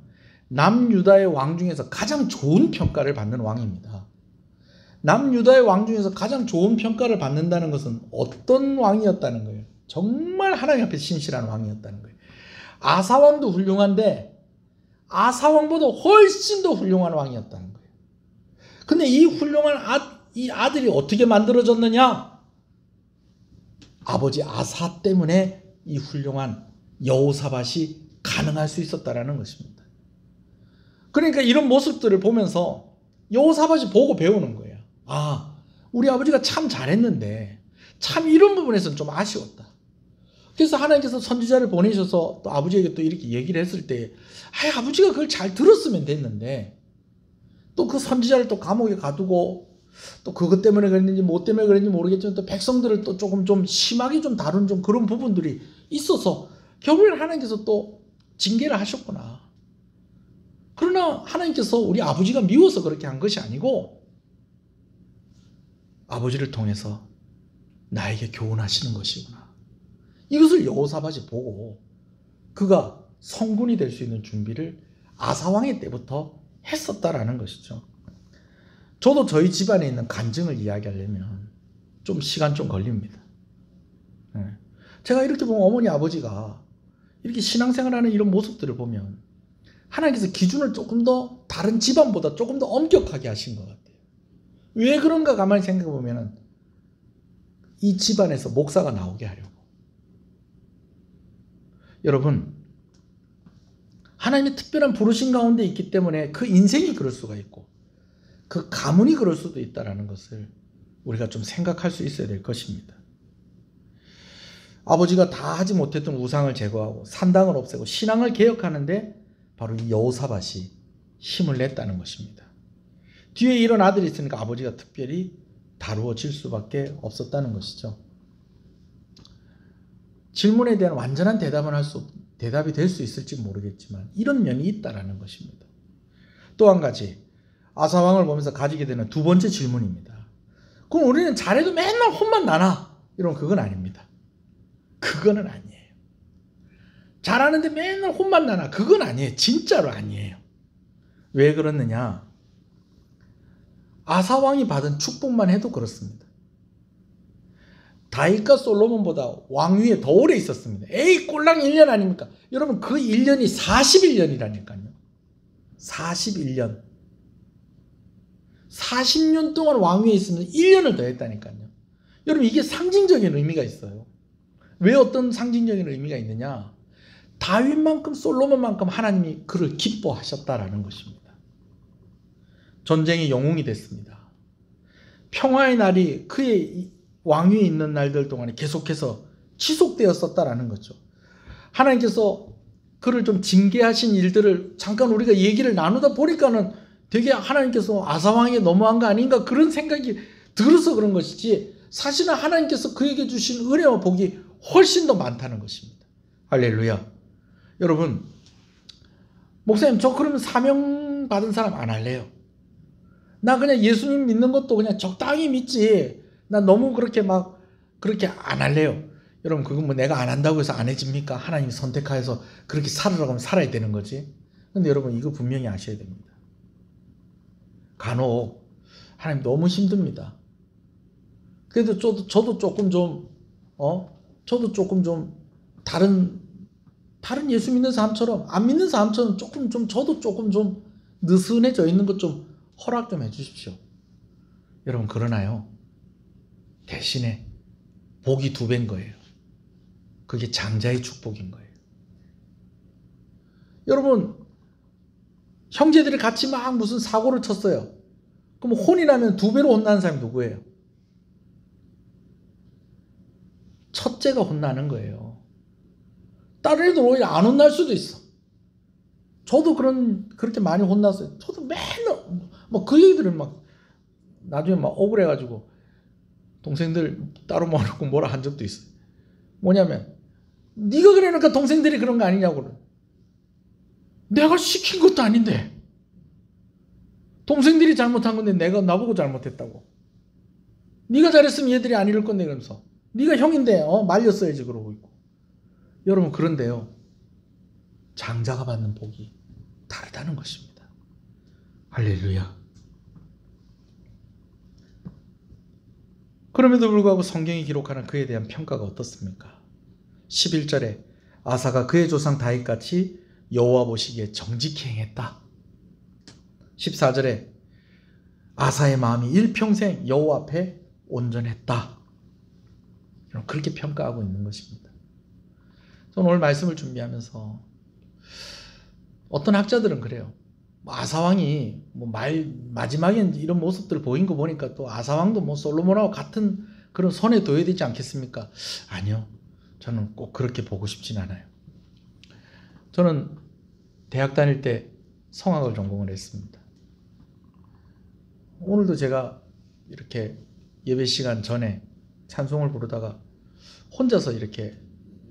남유다의 왕 중에서 가장 좋은 평가를 받는 왕입니다. 남유다의 왕 중에서 가장 좋은 평가를 받는다는 것은 어떤 왕이었다는 거예요? 정말 하나님 앞에 신실한 왕이었다는 거예요. 아사왕도 훌륭한데 아사왕보다 훨씬 더 훌륭한 왕이었다는 거예요. 근데 이 훌륭한 이 아들이 어떻게 만들어졌느냐? 아버지 아사 때문에 이 훌륭한 여호사밧이 가능할 수 있었다라는 것입니다. 그러니까 이런 모습들을 보면서 여호사밧이 보고 배우는 거예요. 우리 아버지가 참 잘했는데 참 이런 부분에서는 좀 아쉬웠다. 그래서 하나님께서 선지자를 보내셔서 또 아버지에게 또 이렇게 얘기를 했을 때 아버지가 그걸 잘 들었으면 됐는데 또 그 선지자를 또 감옥에 가두고 또 그것 때문에 그랬는지 뭐 때문에 그랬는지 모르겠지만 또 백성들을 또 조금 좀 심하게 좀 다룬 좀 그런 부분들이 있어서 결국에는 하나님께서 또 징계를 하셨구나. 그러나 하나님께서 우리 아버지가 미워서 그렇게 한 것이 아니고 아버지를 통해서 나에게 교훈하시는 것이구나. 이것을 여호사밧이 보고 그가 성군이 될 수 있는 준비를 아사왕의 때부터 했었다라는 것이죠. 저도 저희 집안에 있는 간증을 이야기하려면 좀 시간 좀 걸립니다. 제가 이렇게 보면 어머니 아버지가 이렇게 신앙생활하는 이런 모습들을 보면 하나님께서 기준을 조금 더 다른 집안보다 조금 더 엄격하게 하신 것 같아요. 왜 그런가 가만히 생각해 보면 이 집안에서 목사가 나오게 하려고. 여러분, 하나님의 특별한 부르심 가운데 있기 때문에 그 인생이 그럴 수가 있고 그 가문이 그럴 수도 있다는 것을 우리가 좀 생각할 수 있어야 될 것입니다. 아버지가 다 하지 못했던 우상을 제거하고 산당을 없애고 신앙을 개혁하는데 바로 이 여호사밧이 힘을 냈다는 것입니다. 뒤에 이런 아들이 있으니까 아버지가 특별히 다루어질 수밖에 없었다는 것이죠. 질문에 대한 완전한 대답이 될 수 있을지 모르겠지만 이런 면이 있다라는 것입니다. 또 한 가지 아사왕을 보면서 가지게 되는 두 번째 질문입니다. 그럼 우리는 잘해도 맨날 혼만 나나? 이런 그건 아닙니다. 그거는 아니에요. 잘하는데 맨날 혼만 나나? 그건 아니에요. 진짜로 아니에요. 왜 그렇느냐? 아사왕이 받은 축복만 해도 그렇습니다. 다윗과 솔로몬보다 왕위에 더 오래 있었습니다. 꼴랑 1년 아닙니까? 여러분 그 1년이 41년이라니까요. 41년. 40년 동안 왕위에 있으면 1년을 더 했다니까요. 여러분 이게 상징적인 의미가 있어요. 왜 어떤 상징적인 의미가 있느냐? 다윗만큼 솔로몬만큼 하나님이 그를 기뻐하셨다라는 것입니다. 전쟁이 영웅이 됐습니다. 평화의 날이 그의 왕위에 있는 날들 동안에 계속해서 지속되었었다라는 거죠. 하나님께서 그를 좀 징계하신 일들을 잠깐 우리가 얘기를 나누다 보니까는 되게 하나님께서 아사왕에 넘어간 거 아닌가 그런 생각이 들어서 그런 것이지 사실은 하나님께서 그에게 주신 은혜와 복이 훨씬 더 많다는 것입니다. 할렐루야. 여러분, 목사님 저 그러면 사명 받은 사람 안 할래요. 나 그냥 예수님 믿는 것도 그냥 적당히 믿지. 나 너무 그렇게 안 할래요. 여러분 그건 뭐 내가 안 한다고 해서 안 해집니까? 하나님이 선택하여서 그렇게 살으라고 하면 살아야 되는 거지. 근데 여러분 이거 분명히 아셔야 됩니다. 간혹 하나님 너무 힘듭니다. 그래도 저도 조금 좀 다른 예수 믿는 사람처럼 안 믿는 사람처럼 저도 조금 좀 느슨해져 있는 것 좀 허락 좀 해주십시오. 여러분 그러나요? 대신에 복이 2배인 거예요. 그게 장자의 축복인 거예요. 여러분 형제들이 같이 막 무슨 사고를 쳤어요. 그럼 혼이 나면 2배로 혼나는 사람이 누구예요? 첫째가 혼나는 거예요. 다른 애들 오히려 안 혼날 수도 있어. 저도 그렇게 많이 혼났어요. 저도 맨날 그 얘기들을 나중에 억울해가지고 동생들 따로 모아놓고 뭐라 한 적도 있어요. 뭐냐면 네가 그러니까 동생들이 그런 거 아니냐고. 내가 시킨 것도 아닌데 동생들이 잘못한 건데 내가 나보고 잘못했다고. 네가 잘했으면 얘들이 안 이럴 건데 그러면서 네가 형인데 말렸어야지 그러고 있고. 여러분 그런데요. 장자가 받는 복이 다르다는 것입니다. 할렐루야. 그럼에도 불구하고 성경이 기록하는 그에 대한 평가가 어떻습니까? 11절에 아사가 그의 조상 다윗같이 여호와 보시기에 정직히 행했다. 14절에 아사의 마음이 일평생 여호와 앞에 온전했다. 그렇게 평가하고 있는 것입니다. 저는 오늘 말씀을 준비하면서 어떤 학자들은 그래요. 아사왕이 마지막엔 이런 모습들 보인 거 보니까 또 아사왕도 뭐 솔로몬하고 같은 그런 선에 둬야 되지 않겠습니까? 아니요. 저는 꼭 그렇게 보고 싶진 않아요. 저는 대학 다닐 때 성악을 전공을 했습니다. 오늘도 제가 이렇게 예배 시간 전에 찬송을 부르다가 혼자서 이렇게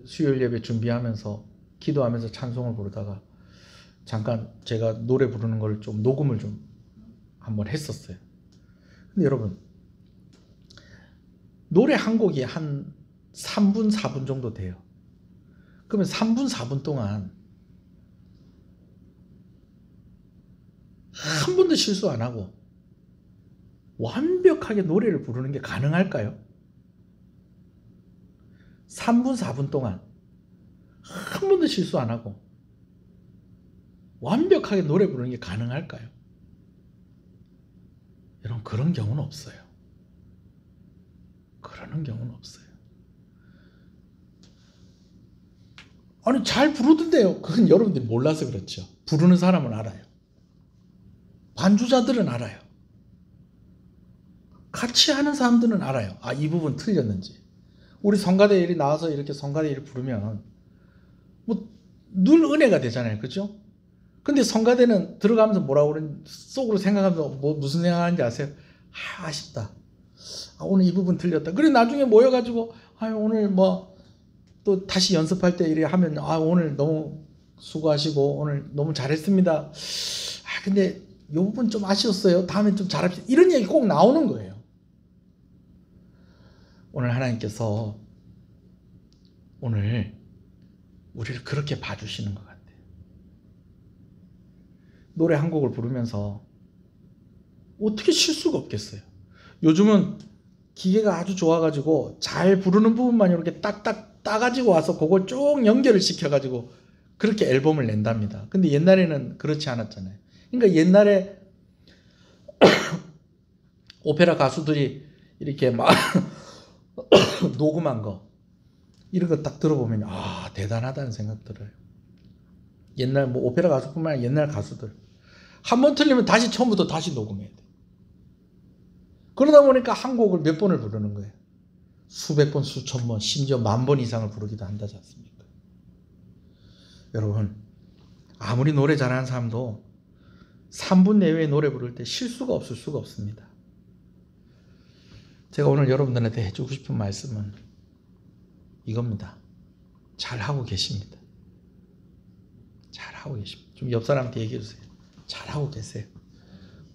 수요일 예배 준비하면서 기도하면서 찬송을 부르다가 잠깐 제가 노래 부르는 걸 좀 녹음을 좀 한번 했었어요. 근데 여러분, 노래 한 곡이 한 3분, 4분 정도 돼요. 그러면 3분, 4분 동안 한 번도 실수 안 하고 완벽하게 노래를 부르는 게 가능할까요? 3분, 4분 동안 한 번도 실수 안 하고 완벽하게 노래 부르는 게 가능할까요? 여러분, 그런 경우는 없어요. 그러는 경우는 없어요. 아니, 잘 부르던데요. 그건 여러분들이 몰라서 그렇죠. 부르는 사람은 알아요. 반주자들은 알아요. 같이 하는 사람들은 알아요. 아, 이 부분 틀렸는지. 우리 성가대 일이 나와서 이렇게 성가대 일을 부르면 뭐 늘 은혜가 되잖아요. 그죠? 근데 성가대는 들어가면서 뭐라고 그러는지 속으로 생각하면서 무슨 생각하는지 아세요? 아쉽다. 오늘 이 부분 틀렸다. 그래 나중에 모여가지고 오늘 또 다시 연습할 때 이렇게 하면 오늘 너무 수고하시고 오늘 너무 잘했습니다. 근데 이 부분 좀 아쉬웠어요. 다음에 좀 잘합시다. 이런 얘기 꼭 나오는 거예요. 오늘 하나님께서 오늘 우리를 그렇게 봐주시는 것 같아요. 노래 한 곡을 부르면서 어떻게 실수가 없겠어요. 요즘은 기계가 아주 좋아가지고 잘 부르는 부분만 이렇게 딱딱 따가지고 와서 그걸 쭉 연결을 시켜가지고 그렇게 앨범을 낸답니다. 근데 옛날에는 그렇지 않았잖아요. 그러니까 옛날에 오페라 가수들이 이렇게 막 녹음한 거 이런 거 딱 들어보면 대단하다는 생각 들어요. 옛날 오페라 가수뿐만 아니라 옛날 가수들 한 번 틀리면 다시 처음부터 다시 녹음해야 돼. 그러다 보니까 한 곡을 몇 번을 부르는 거예요. 수백 번, 수천 번, 심지어 10,000번 이상을 부르기도 한다지 않습니까? 여러분, 아무리 노래 잘하는 사람도 3분 내외에 노래 부를 때 실수가 없을 수가 없습니다. 제가 오늘 여러분들한테 해주고 싶은 말씀은 이겁니다. 잘하고 계십니다. 잘하고 계십니다. 좀 옆 사람한테 얘기해 주세요. 잘하고 계세요.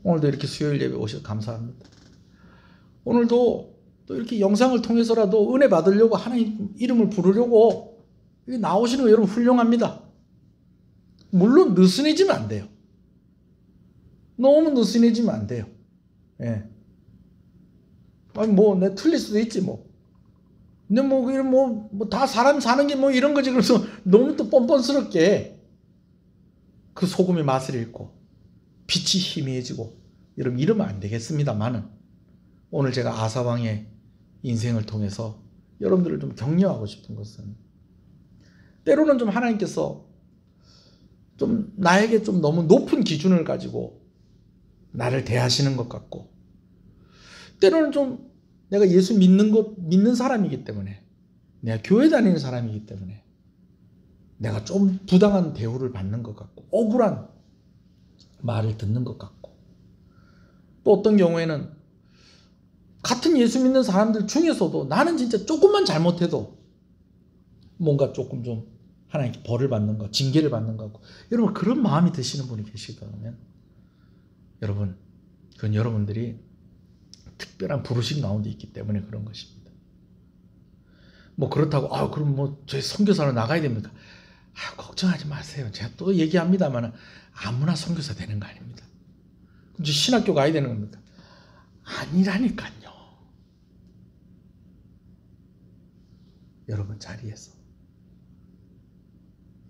오늘도 이렇게 수요일 예배 오셔서 감사합니다. 오늘도 또 이렇게 영상을 통해서라도 은혜 받으려고 하나님 이름을 부르려고 나오시는 거 여러분 훌륭합니다. 물론 느슨해지면 안 돼요. 너무 느슨해지면 안 돼요. 예. 내 틀릴 수도 있지 근데 다 사람 사는 게 이런 거지. 그래서 너무 또 뻔뻔스럽게 그 소금의 맛을 잃고 빛이 희미해지고 이러면 안 되겠습니다만은 오늘 제가 아사왕의 인생을 통해서 여러분들을 좀 격려하고 싶은 것은 때로는 좀 하나님께서 좀 나에게 좀 너무 높은 기준을 가지고 나를 대하시는 것 같고 때로는 좀 내가 예수 믿는 사람이기 때문에 내가 교회 다니는 사람이기 때문에 내가 좀 부당한 대우를 받는 것 같고 억울한 말을 듣는 것 같고 또 어떤 경우에는 같은 예수 믿는 사람들 중에서도 나는 진짜 조금만 잘못해도 뭔가 조금 좀 하나님께 벌을 받는 거, 징계를 받는 거 같고 여러분 그런 마음이 드시는 분이 계시다면 여러분 그건 여러분들이 특별한 부르심 가운데 있기 때문에 그런 것입니다. 그렇다고 그럼 저희 선교사로 나가야 됩니까? 걱정하지 마세요. 제가 또 얘기합니다만 아무나 선교사 되는 거 아닙니다. 이제 신학교 가야 되는 겁니까? 아니라니까요. 여러분 자리에서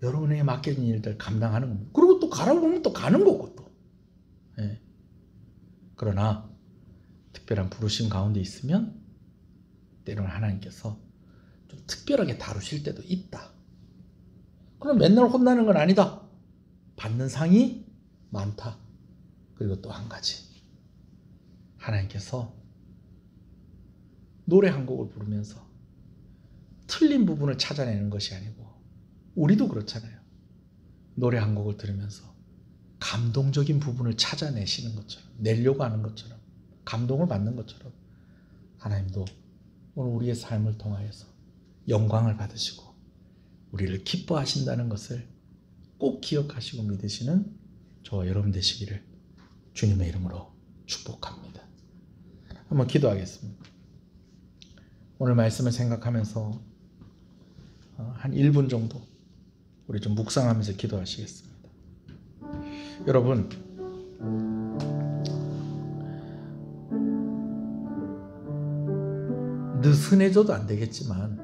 여러분에게 맡겨진 일들 감당하는 겁니다. 그리고 또 가라고 하면 또 가는 거고 또. 예. 그러나 특별한 부르심 가운데 있으면 때로는 하나님께서 좀 특별하게 다루실 때도 있다. 그럼 맨날 혼나는 건 아니다. 받는 상이 많다. 그리고 또 한 가지, 하나님께서 노래 한 곡을 부르면서 틀린 부분을 찾아내는 것이 아니고, 우리도 그렇잖아요. 노래 한 곡을 들으면서 감동적인 부분을 찾아내시는 것처럼, 내려고 하는 것처럼, 감동을 받는 것처럼 하나님도 오늘 우리의 삶을 통하여서 영광을 받으시고 우리를 기뻐하신다는 것을 꼭 기억하시고 믿으시는 저와 여러분 되시기를 주님의 이름으로 축복합니다. 한번 기도하겠습니다. 오늘 말씀을 생각하면서 한 1분 정도 우리 좀 묵상하면서 기도하시겠습니다. 여러분, 느슨해져도 안 되겠지만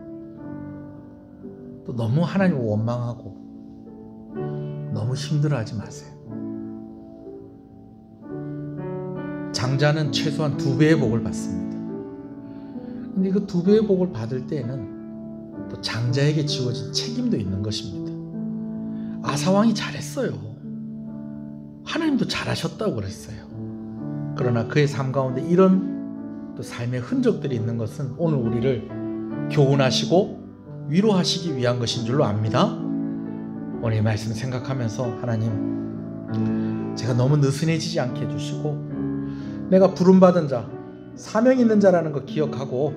또 너무 하나님을 원망하고 너무 힘들어하지 마세요. 장자는 최소한 2배의 복을 받습니다. 근데 그 2배의 복을 받을 때에는 또 장자에게 지워진 책임도 있는 것입니다. 아사왕이 잘했어요. 하나님도 잘하셨다고 그랬어요. 그러나 그의 삶 가운데 이런 또 삶의 흔적들이 있는 것은 오늘 우리를 교훈하시고 위로하시기 위한 것인 줄로 압니다. 오늘 이 말씀 생각하면서 하나님, 제가 너무 느슨해지지 않게 해주시고 내가 부름받은 자, 사명 있는 자라는 것 기억하고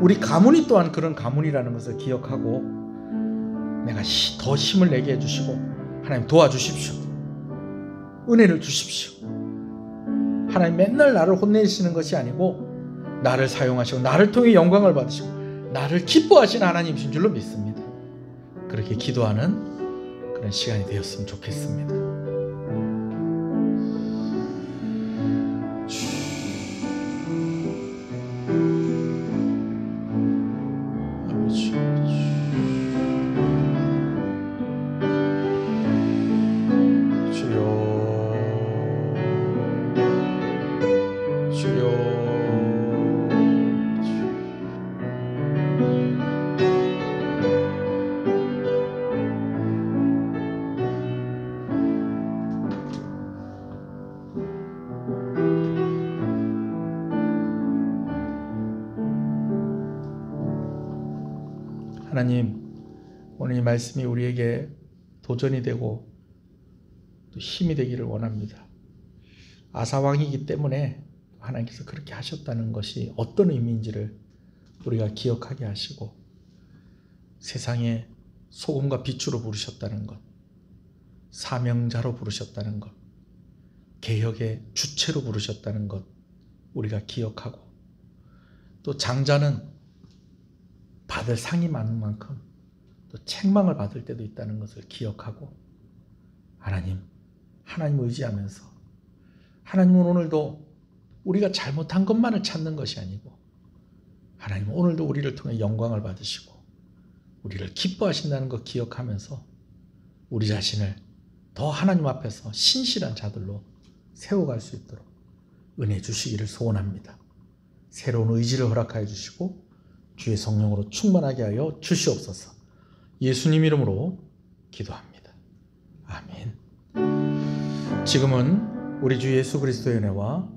우리 가문이 또한 그런 가문이라는 것을 기억하고 내가 더 힘을 내게 해주시고 하나님 도와주십시오. 은혜를 주십시오. 하나님 맨날 나를 혼내시는 것이 아니고 나를 사용하시고 나를 통해 영광을 받으시고 나를 기뻐하시는 하나님이신 줄로 믿습니다. 그렇게 기도하는 그런 시간이 되었으면 좋겠습니다. 하나님, 오늘 이 말씀이 우리에게 도전이 되고 또 힘이 되기를 원합니다. 아사왕이기 때문에 하나님께서 그렇게 하셨다는 것이 어떤 의미인지를 우리가 기억하게 하시고 세상에 소금과 빛으로 부르셨다는 것, 사명자로 부르셨다는 것, 개혁의 주체로 부르셨다는 것 우리가 기억하고, 또 장자는 받을 상이 많은 만큼 또 책망을 받을 때도 있다는 것을 기억하고, 하나님 의지하면서 하나님은 오늘도 우리가 잘못한 것만을 찾는 것이 아니고 하나님은 오늘도 우리를 통해 영광을 받으시고 우리를 기뻐하신다는 것 기억하면서 우리 자신을 더 하나님 앞에서 신실한 자들로 세워갈 수 있도록 은혜 주시기를 소원합니다. 새로운 의지를 허락하여 주시고 주의 성령으로 충만하게 하여 주시옵소서. 예수님 이름으로 기도합니다. 아멘. 지금은 우리 주 예수 그리스도의 은혜와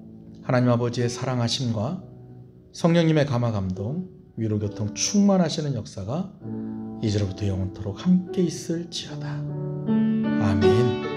하나님 아버지의 사랑하심과 성령님의 감화 감동, 위로 교통 충만하시는 역사가 이제로부터 영원토록 함께 있을지어다. 아멘.